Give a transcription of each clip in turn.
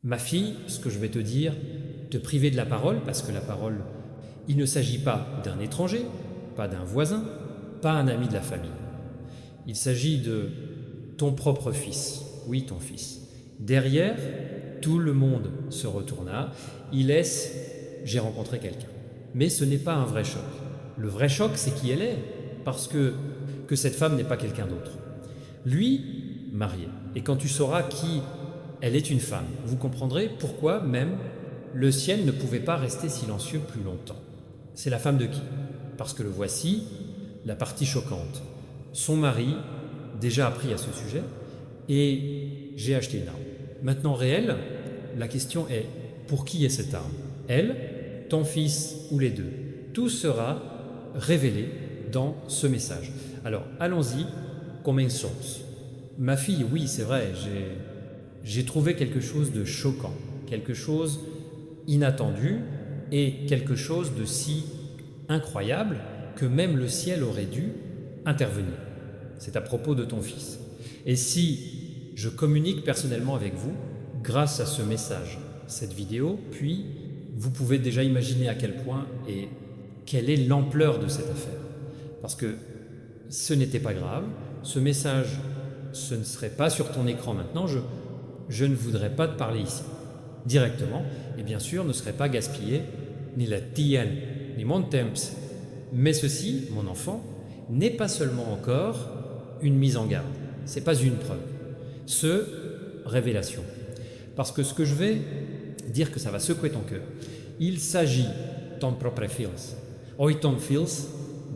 Ma fille, ce que je vais te dire, te priver de la parole, parce que la parole, il ne s'agit pas d'un étranger, pas d'un voisin, pas un ami de la famille. Il s'agit de ton propre fils, oui ton fils. Derrière, tout le monde se retourna, il laisse « j'ai rencontré quelqu'un ». Mais ce n'est pas un vrai choc. Le vrai choc, c'est qui elle est, parce que cette femme n'est pas quelqu'un d'autre. Lui, marié. Et quand tu sauras qui elle est une femme, vous comprendrez pourquoi même le ciel ne pouvait pas rester silencieux plus longtemps. C'est la femme de qui? Parce que le voici, la partie choquante. Son mari, déjà appris à ce sujet, et j'ai acheté une arme. Maintenant réelle, la question est, pour qui est cette arme? Elle, ton fils ou les deux? Tout sera révélé dans ce message. Alors, allons-y, commençons. Ma fille, oui, c'est vrai, j'ai trouvé quelque chose de choquant, quelque chose inattendu et quelque chose de si incroyable que même le ciel aurait dû intervenir. C'est à propos de ton fils. Et si je communique personnellement avec vous, grâce à ce message, cette vidéo, puis vous pouvez déjà imaginer à quel point et quelle est l'ampleur de cette affaire. Parce que ce n'était pas grave, ce message, ce ne serait pas sur ton écran maintenant, je ne voudrais pas te parler ici directement, et bien sûr ne serait pas gaspillé ni la tienne, ni mon temps. Mais ceci, mon enfant, n'est pas seulement encore une mise en garde, c'est pas une preuve, c'est révélation. Parce que ce que je vais dire que ça va secouer ton cœur, il s'agit ton propre fils, oi ton fils,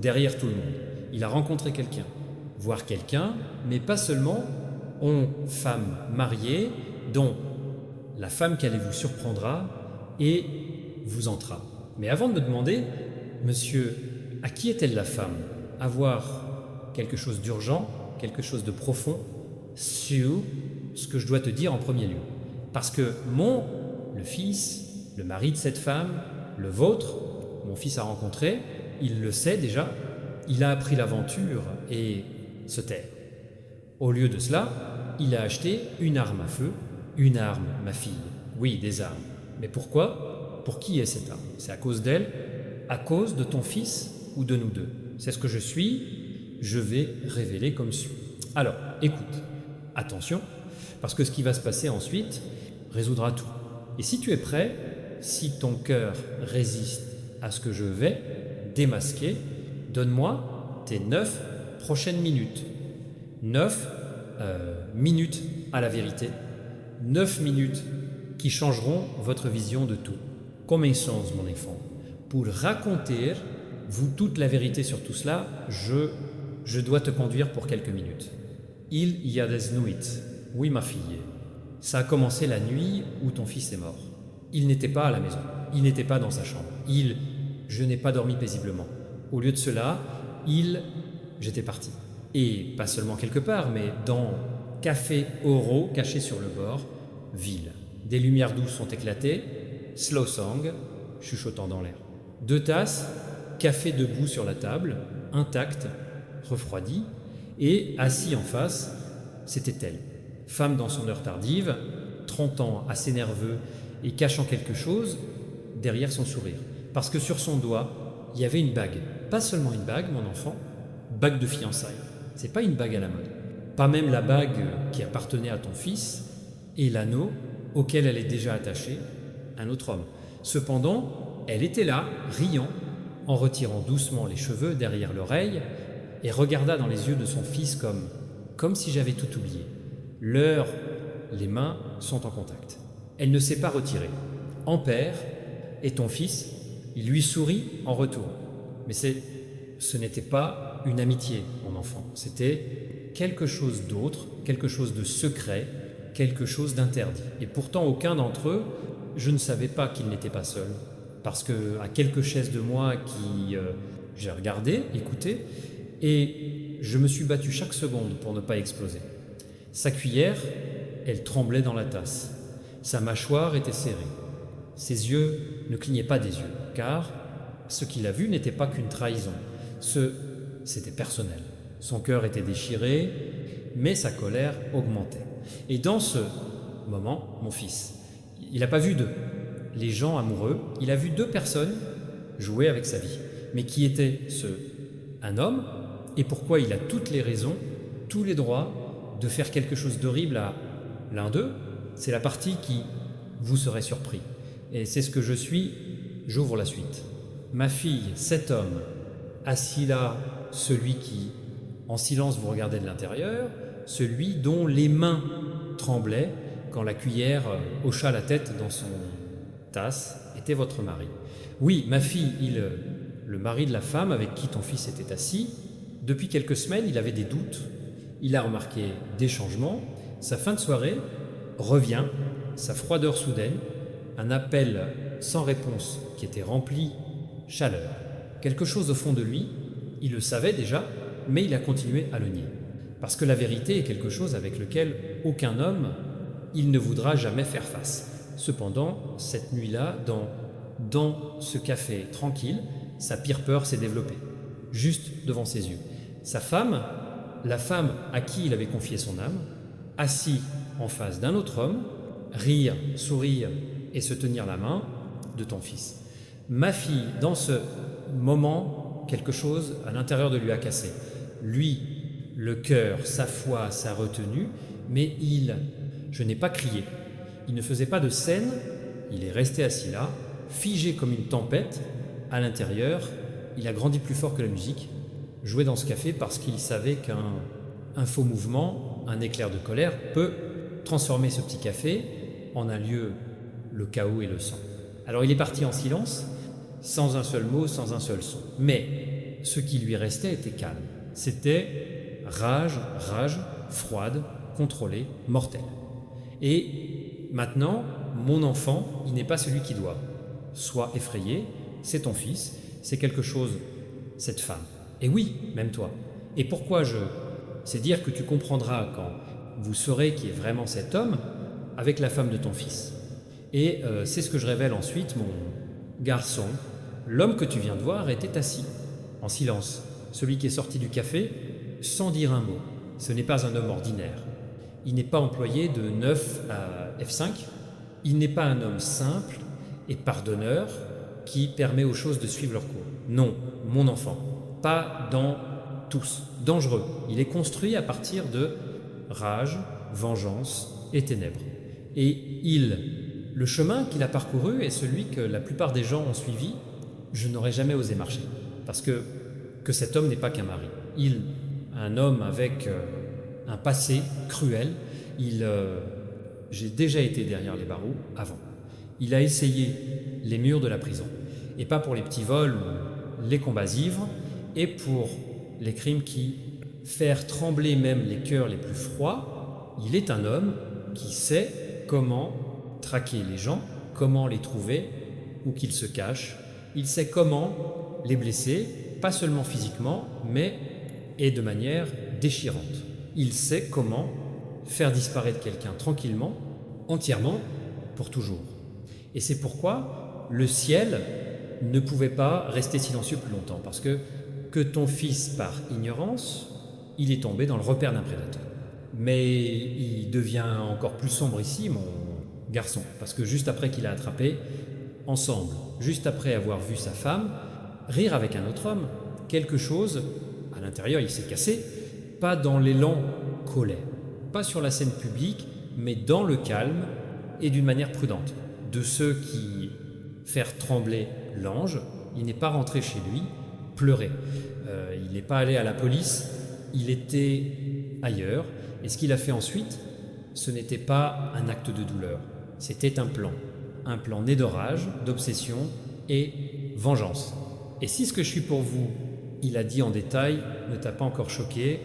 derrière tout le monde. Il a rencontré quelqu'un, voire quelqu'un, mais pas seulement une femme mariée dont la femme qu'elle vous surprendra et vous entra. Mais avant de me demander, monsieur, à qui est-elle la femme? Avoir quelque chose d'urgent, quelque chose de profond sur ce que je dois te dire en premier lieu. Parce que le fils, le mari de cette femme, le vôtre, mon fils a rencontré, il le sait déjà, il a appris l'aventure et se taire. Au lieu de cela, il a acheté une arme à feu, une arme, ma fille, oui, des armes. Mais pourquoi? Pour qui est cette arme? C'est à cause d'elle? À cause de ton fils ou de nous deux? C'est ce que je suis, je vais révéler comme suit. Alors, écoute, attention, parce que ce qui va se passer ensuite résoudra tout. Et si tu es prêt, si ton cœur résiste à ce que je vais démasquer, donne-moi tes 9 prochaines minutes. 9 minutes à la vérité, 9 minutes qui changeront votre vision de tout. Commençons, mon enfant. Pour raconter, vous, toute la vérité sur tout cela, je dois te conduire pour quelques minutes. Il y a des nuits. Oui, ma fille. Ça a commencé la nuit où ton fils est mort. Il n'était pas à la maison. Il n'était pas dans sa chambre. Je n'ai pas dormi paisiblement. Au lieu de cela, j'étais parti. Et pas seulement quelque part, mais dans Café Oro, caché sur le bord, ville. Des lumières douces sont éclatées, slow song, chuchotant dans l'air. 2 tasses, café debout sur la table, intact, refroidi, et assis en face, c'était elle. Femme dans son heure tardive, 30 ans, assez nerveux et cachant quelque chose derrière son sourire. Parce que sur son doigt, il y avait une bague. Pas seulement une bague, mon enfant, bague de fiançailles. C'est pas une bague à la mode. Pas même la bague qui appartenait à ton fils et l'anneau auquel elle est déjà attachée, un autre homme. Cependant, elle était là, riant, en retirant doucement les cheveux derrière l'oreille, et regarda dans les yeux de son fils comme si j'avais tout oublié. Les mains sont en contact. Elle ne s'est pas retirée. Ampère et ton fils, il lui sourit en retour. Mais ce n'était pas une amitié, mon enfant. C'était quelque chose d'autre, quelque chose de secret, quelque chose d'interdit. Et pourtant, aucun d'entre eux, je ne savais pas qu'il n'était pas seul. Parce que à quelques chaises de moi j'ai regardé, écouté, et je me suis battu chaque seconde pour ne pas exploser. Sa cuillère, elle tremblait dans la tasse. Sa mâchoire était serrée. Ses yeux ne clignaient pas des yeux, car ce qu'il a vu n'était pas qu'une trahison. C'était personnel. Son cœur était déchiré, mais sa colère augmentait. Et dans ce moment, mon fils, Il n'a pas vu les gens amoureux, il a vu 2 personnes jouer avec sa vie. Mais qui était un homme, et pourquoi il a toutes les raisons, tous les droits de faire quelque chose d'horrible à l'un d'eux. C'est la partie qui vous serait surpris. Et c'est ce que je suis, j'ouvre la suite. Ma fille, cet homme, assis là, celui qui, en silence, vous regardait de l'intérieur, celui dont les mains tremblaient quand la cuillère hocha la tête dans son tasse, était votre mari. Oui, ma fille, le mari de la femme avec qui ton fils était assis, depuis quelques semaines, il avait des doutes, il a remarqué des changements, sa fin de soirée revient, sa froideur soudaine, un appel sans réponse qui était rempli chaleur. Quelque chose au fond de lui, il le savait déjà, mais il a continué à le nier. Parce que la vérité est quelque chose avec lequel aucun homme, il ne voudra jamais faire face. Cependant, cette nuit-là, dans ce café tranquille, sa pire peur s'est développée, juste devant ses yeux. Sa femme, la femme à qui il avait confié son âme, assis en face d'un autre homme, rire, sourire et se tenir la main de ton fils. Ma fille, dans ce moment, quelque chose à l'intérieur de lui a cassé. Lui, le cœur, sa foi, sa retenue, mais je n'ai pas crié. Il ne faisait pas de scène, il est resté assis là, figé comme une tempête. À l'intérieur, il a grandi plus fort que la musique, joué dans ce café parce qu'il savait qu'un faux mouvement, un éclair de colère peut transformer ce petit café en un lieu, le chaos et le sang. Alors il est parti en silence, sans un seul mot, sans un seul son. Mais ce qui lui restait était calme. C'était rage, froide, contrôlée, mortelle. Et maintenant, mon enfant, il n'est pas celui qui doit. Sois effrayé, c'est ton fils, c'est quelque chose, cette femme. Et oui, même toi. Et pourquoi c'est dire que tu comprendras quand vous saurez qui est vraiment cet homme avec la femme de ton fils. Et c'est ce que je révèle ensuite, mon garçon. L'homme que tu viens de voir était assis, en silence. Celui qui est sorti du café, sans dire un mot. Ce n'est pas un homme ordinaire. Il n'est pas employé de 9 à F5. Il n'est pas un homme simple et pardonneur qui permet aux choses de suivre leur cours. Non, mon enfant, pas dans tous. Dangereux. Il est construit à partir de rage, vengeance et ténèbres. Et le chemin qu'il a parcouru est celui que la plupart des gens ont suivi. Je n'aurais jamais osé marcher. Parce que cet homme n'est pas qu'un mari. Un homme avec un passé cruel. J'ai déjà été derrière les barreaux avant. Il a essayé les murs de la prison. Et pas pour les petits vols ou les combats ivres, et pour les crimes qui faire trembler même les cœurs les plus froids. Il est un homme qui sait comment traquer les gens, comment les trouver, où qu'ils se cachent. Il sait comment les blesser, pas seulement physiquement, mais et de manière déchirante. Il sait comment faire disparaître quelqu'un tranquillement, entièrement, pour toujours. Et c'est pourquoi le ciel ne pouvait pas rester silencieux plus longtemps, parce que ton fils, par ignorance, il est tombé dans le repère d'un prédateur. Mais il devient encore plus sombre ici, mon garçon, parce que juste après qu'il a attrapé, ensemble, juste après avoir vu sa femme rire avec un autre homme, quelque chose, à l'intérieur il s'est cassé, pas dans l'élan colère, pas sur la scène publique, mais dans le calme et d'une manière prudente. De ceux qui faire trembler l'ange, il n'est pas rentré chez lui pleurer. Il n'est pas allé à la police, il était ailleurs. Et ce qu'il a fait ensuite, ce n'était pas un acte de douleur, c'était un plan né de rage, d'obsession et vengeance. Et si ce que je suis pour vous, il a dit en détail, ne t'a pas encore choqué,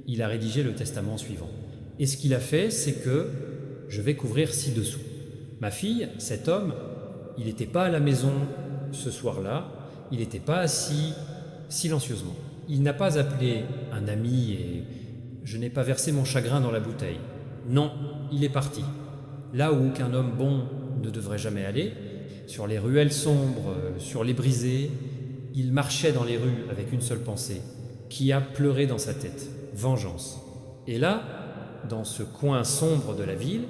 il a rédigé le testament suivant. Et ce qu'il a fait, c'est que je vais couvrir ci-dessous. Ma fille, cet homme, il n'était pas à la maison ce soir-là, il n'était pas assis silencieusement. Il n'a pas appelé un ami et je n'ai pas versé mon chagrin dans la bouteille. Non, il est parti. Là où aucun homme bon ne devrait jamais aller, sur les ruelles sombres, sur les brisées, il marchait dans les rues avec une seule pensée, qui a pleuré dans sa tête, vengeance. Et là, dans ce coin sombre de la ville,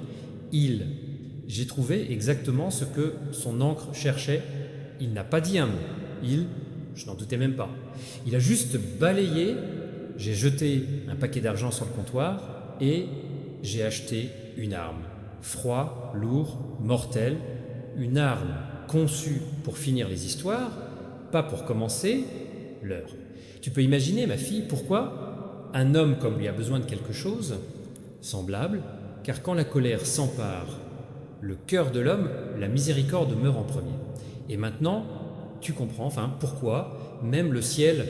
il j'ai trouvé exactement ce que son encre cherchait. Il n'a pas dit un mot. Je n'en doutais même pas. Il a juste balayé. J'ai jeté un paquet d'argent sur le comptoir et j'ai acheté une arme. Froid, lourd, mortel. Une arme conçue pour finir les histoires, pas pour commencer leur. Tu peux imaginer, ma fille, pourquoi un homme comme lui a besoin de quelque chose semblable, car quand la colère s'empare le cœur de l'homme, la miséricorde meurt en premier. Et maintenant, tu comprends pourquoi même le ciel,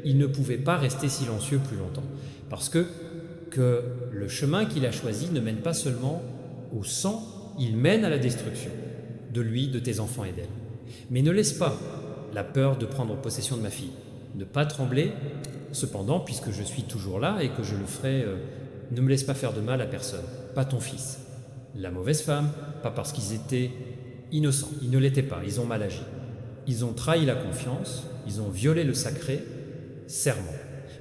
il ne pouvait pas rester silencieux plus longtemps. Parce que le chemin qu'il a choisi ne mène pas seulement au sang, il mène à la destruction de lui, de tes enfants et d'elle. Mais ne laisse pas la peur de prendre possession de ma fille. Ne pas trembler, cependant, puisque je suis toujours là et que je le ferai, ne me laisse pas faire de mal à personne, pas ton fils. La mauvaise femme, pas parce qu'ils étaient innocents, ils ne l'étaient pas, ils ont mal agi. Ils ont trahi la confiance, ils ont violé le sacré serment.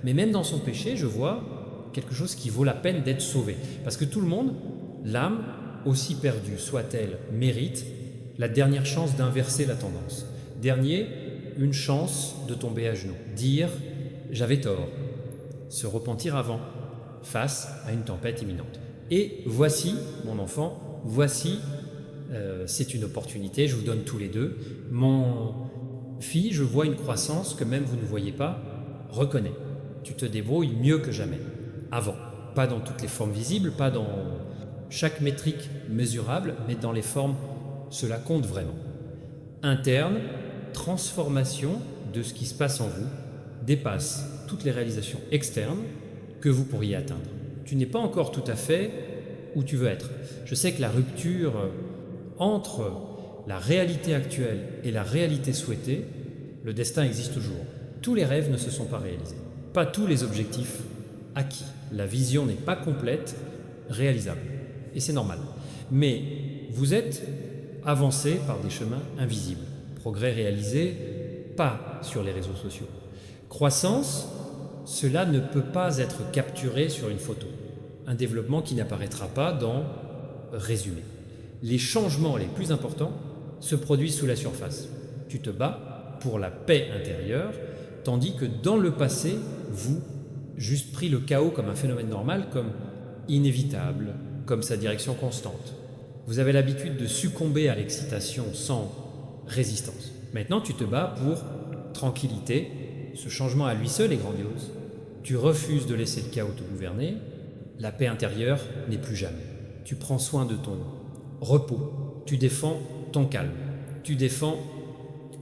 Mais même dans son péché, je vois quelque chose qui vaut la peine d'être sauvé. Parce que tout le monde, l'âme, aussi perdue soit-elle, mérite la dernière chance d'inverser la tendance. Dernier, une chance de tomber à genoux. Dire « j'avais tort ». Se repentir avant, face à une tempête imminente. Et voici, mon enfant, voici, c'est une opportunité, je vous donne tous les deux. Mon fille, je vois une croissance que même vous ne voyez pas, reconnais. Tu te débrouilles mieux que jamais. Avant. Pas dans toutes les formes visibles, pas dans chaque métrique mesurable, mais dans les formes, cela compte vraiment. Interne, transformation de ce qui se passe en vous dépasse toutes les réalisations externes que vous pourriez atteindre. Tu n'es pas encore tout à fait où tu veux être. Je sais que la rupture entre la réalité actuelle et la réalité souhaitée, le destin existe toujours. Tous les rêves ne se sont pas réalisés. Pas tous les objectifs acquis. La vision n'est pas complète, réalisable. Et c'est normal. Mais vous êtes avancé par des chemins invisibles. Progrès réalisé, pas sur les réseaux sociaux. Croissance, cela ne peut pas être capturé sur une photo. Un développement qui n'apparaîtra pas dans résumé. Les changements les plus importants se produisent sous la surface. Tu te bats pour la paix intérieure, tandis que dans le passé, vous, juste pris le chaos comme un phénomène normal, comme inévitable, comme sa direction constante. Vous avez l'habitude de succomber à l'excitation sans résistance. Maintenant, tu te bats pour tranquillité. Ce changement à lui seul est grandiose. Tu refuses de laisser le chaos te gouverner. La paix intérieure n'est plus jamais. Tu prends soin de ton repos. Tu défends ton calme. Tu défends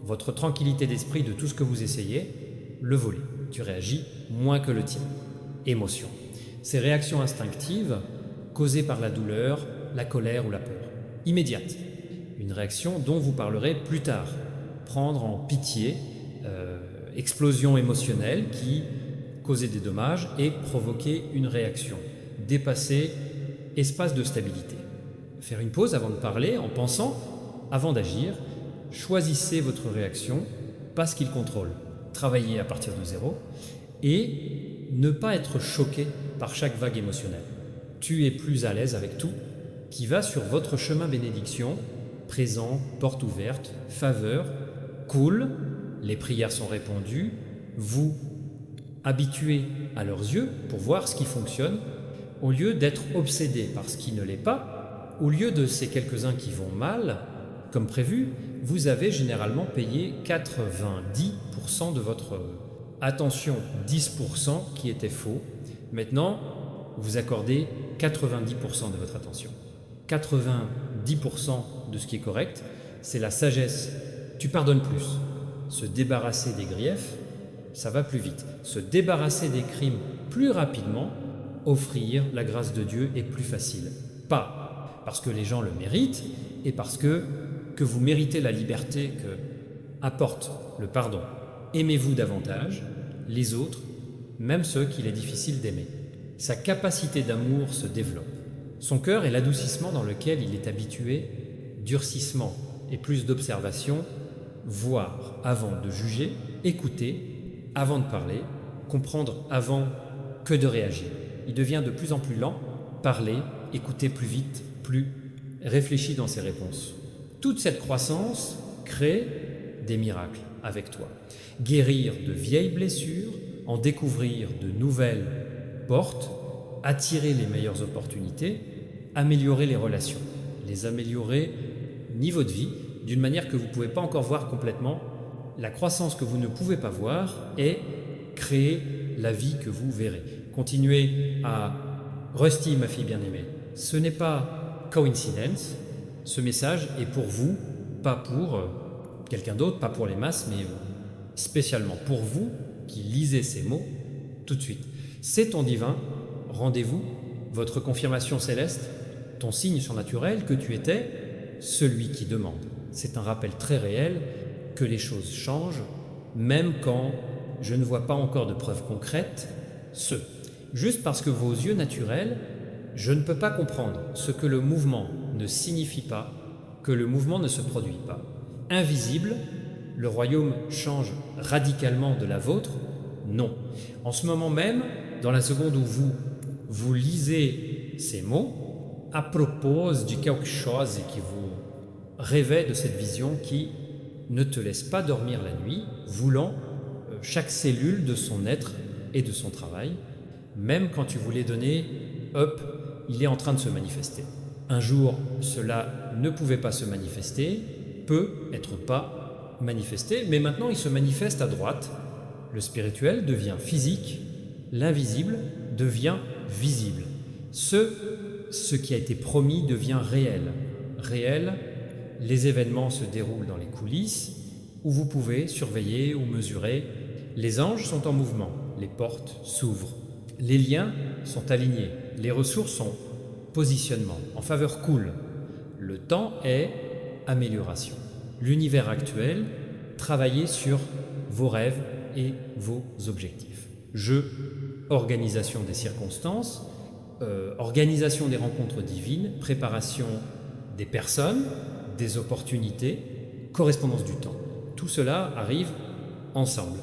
votre tranquillité d'esprit de tout ce que vous essayez, le voler. Tu réagis moins que le tien. Émotion. Ces réactions instinctives causées par la douleur, la colère ou la peur. Immédiate. Une réaction dont vous parlerez plus tard. Prendre en pitié, explosion émotionnelle qui causait des dommages et provoquer une réaction. Dépasser espace de stabilité. Faire une pause avant de parler en pensant, avant d'agir. Choisissez votre réaction, pas ce qu'il contrôle. Travaillez à partir de zéro et ne pas être choqué par chaque vague émotionnelle. Tu es plus à l'aise avec tout qui va sur votre chemin bénédiction, présent, porte ouverte, faveur, cool, les prières sont répondues, vous habituez à leurs yeux pour voir ce qui fonctionne, au lieu d'être obsédé par ce qui ne l'est pas, au lieu de ces quelques-uns qui vont mal, comme prévu, vous avez généralement payé 90% de votre attention, 10% qui était faux. Maintenant, vous accordez 90% de votre attention. 90% de ce qui est correct, c'est la sagesse. Tu pardonnes plus. Se débarrasser des griefs, ça va plus vite. Se débarrasser des crimes plus rapidement, offrir la grâce de Dieu est plus facile. Pas parce que les gens le méritent et parce que vous méritez la liberté que apporte le pardon. Aimez-vous davantage les autres, même ceux qu'il est difficile d'aimer. Sa capacité d'amour se développe. Son cœur est l'adoucissement dans lequel il est habitué, durcissement et plus d'observation, voir avant de juger, écouter avant de parler, comprendre avant que de réagir. Il devient de plus en plus lent, parler, écouter plus vite, plus réfléchis dans ces réponses. Toute cette croissance crée des miracles avec toi. Guérir de vieilles blessures, en découvrir de nouvelles portes, attirer les meilleures opportunités, améliorer les relations, les améliorer niveau de vie d'une manière que vous ne pouvez pas encore voir complètement. La croissance que vous ne pouvez pas voir est créer la vie que vous verrez. Continuez à Rusty, ma fille bien-aimée. Ce n'est pas coincidence. Ce message est pour vous, pas pour quelqu'un d'autre, pas pour les masses, mais spécialement pour vous qui lisez ces mots tout de suite. C'est ton divin rendez-vous, votre confirmation céleste, ton signe surnaturel que tu étais celui qui demande. C'est un rappel très réel que les choses changent, même quand je ne vois pas encore de preuves concrètes. Juste parce que vos yeux naturels, je ne peux pas comprendre ce que le mouvement ne signifie pas, que le mouvement ne se produit pas. Invisible, le royaume change radicalement de la vôtre? Non. En ce moment même, dans la seconde où vous lisez ces mots, à propos de quelque chose qui vous rêvait de cette vision qui ne te laisse pas dormir la nuit, voulant chaque cellule de son être et de son travail, même quand tu voulais donner, hop, il est en train de se manifester. Un jour, cela ne pouvait pas se manifester, peut être pas manifesté, mais maintenant il se manifeste à droite. Le spirituel devient physique, l'invisible devient visible. Ce qui a été promis devient réel. Réel, les événements se déroulent dans les coulisses, où vous pouvez surveiller ou mesurer. Les anges sont en mouvement, les portes s'ouvrent, les liens sont alignés, les ressources sont positionnement, en faveur cool. Le temps est amélioration. L'univers actuel, travaillez sur vos rêves et vos objectifs. Organisation des circonstances, organisation des rencontres divines, préparation des personnes, des opportunités, correspondance du temps. Tout cela arrive ensemble.